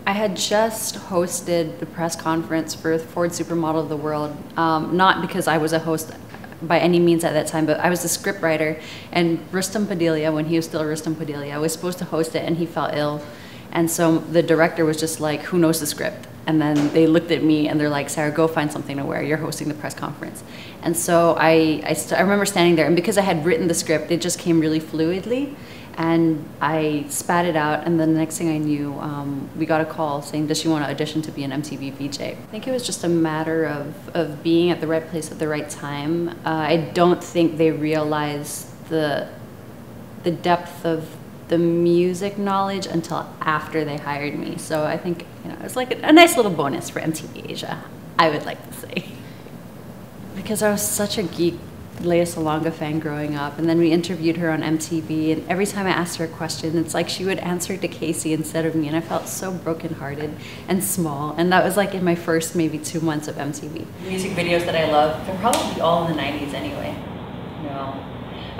I had just hosted the press conference for Ford Supermodel of the World, not because I was a host by any means at that time, but I was the scriptwriter, and Rustam Padilla, when he was still Rustam Padilla, was supposed to host it, and he fell ill. And so the director was just like, who knows the script? And then they looked at me and they're like, Sarah, go find something to wear. You're hosting the press conference. And so I remember standing there, and because I had written the script, it just came really fluidly. And I spat it out, and then the next thing I knew, we got a call saying, does she want to audition to be an MTV VJ? I think it was just a matter of being at the right place at the right time. I don't think they realized the depth of the music knowledge until after they hired me. So I think, you know, it was like a nice little bonus for MTV Asia, I would like to say. Because I was such a geek Lea Salonga fan growing up, and then we interviewed her on MTV, and every time I asked her a question, it's like she would answer to Casey instead of me, and I felt so brokenhearted and small. And that was like in my first maybe 2 months of MTV. Music videos that I love, they're probably all in the 90s anyway. No.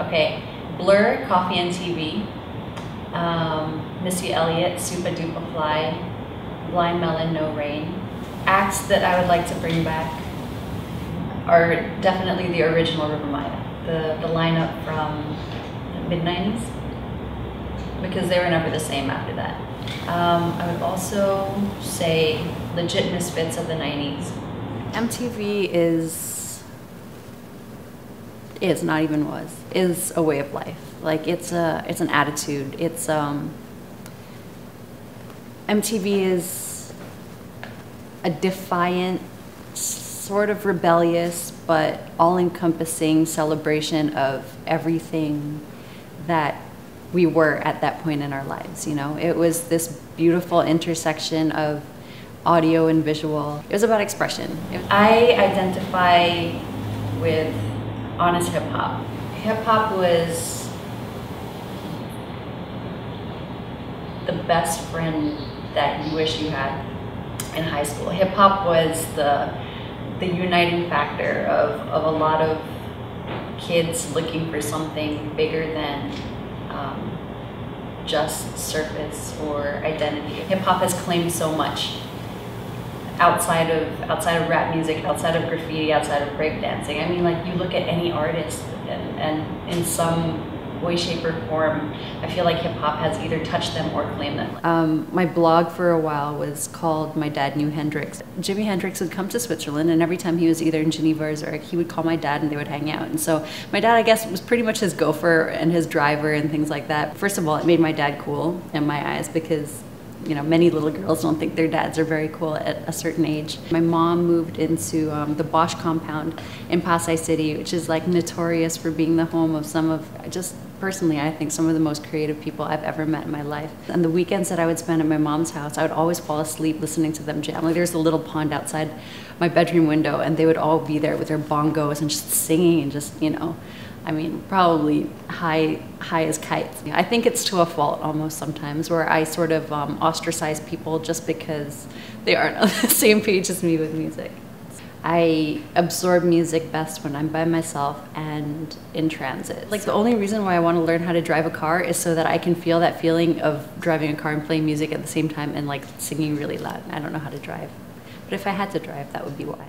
Okay, Blur, Coffee and TV, Missy Elliott, Super Duper Fly, Blind Melon, No Rain. Acts that I would like to bring back are definitely the original River Maya, the lineup from the mid-90s, because they were never the same after that. I would also say legit misfits of the 90s. MTV is not even was, is a way of life. Like it's an attitude. It's MTV is a defiant, sort of rebellious, but all-encompassing celebration of everything that we were at that point in our lives. You know, it was this beautiful intersection of audio and visual. It was about expression. I identify with honest hip-hop. Hip-hop was the best friend that you wish you had in high school. Hip-hop was the uniting factor of a lot of kids looking for something bigger than just surface or identity. Hip-hop has claimed so much outside of rap music, outside of graffiti, outside of breakdancing. I mean, like, you look at any artist and in some way, shape, or form, I feel like hip-hop has either touched them or claimed them. My blog for a while was called My Dad Knew Hendrix. Jimi Hendrix would come to Switzerland, and every time he was either in Geneva or Zurich, he would call my dad and they would hang out. And so my dad, I guess, was pretty much his gopher and his driver and things like that. First of all, it made my dad cool in my eyes because, you know, many little girls don't think their dads are very cool at a certain age. My mom moved into the Bosch compound in Pasay City, which is like notorious for being the home of some of, just personally, I think some of the most creative people I've ever met in my life. And the weekends that I would spend at my mom's house, I would always fall asleep listening to them jam. Like, there's a little pond outside my bedroom window, and they would all be there with their bongos and just singing and just, you know, I mean, probably high as kites. I think it's to a fault almost sometimes, where I sort of ostracize people just because they aren't on the same page as me with music. I absorb music best when I'm by myself and in transit. Like, the only reason why I want to learn how to drive a car is so that I can feel that feeling of driving a car and playing music at the same time and like singing really loud. I don't know how to drive, but if I had to drive, that would be why.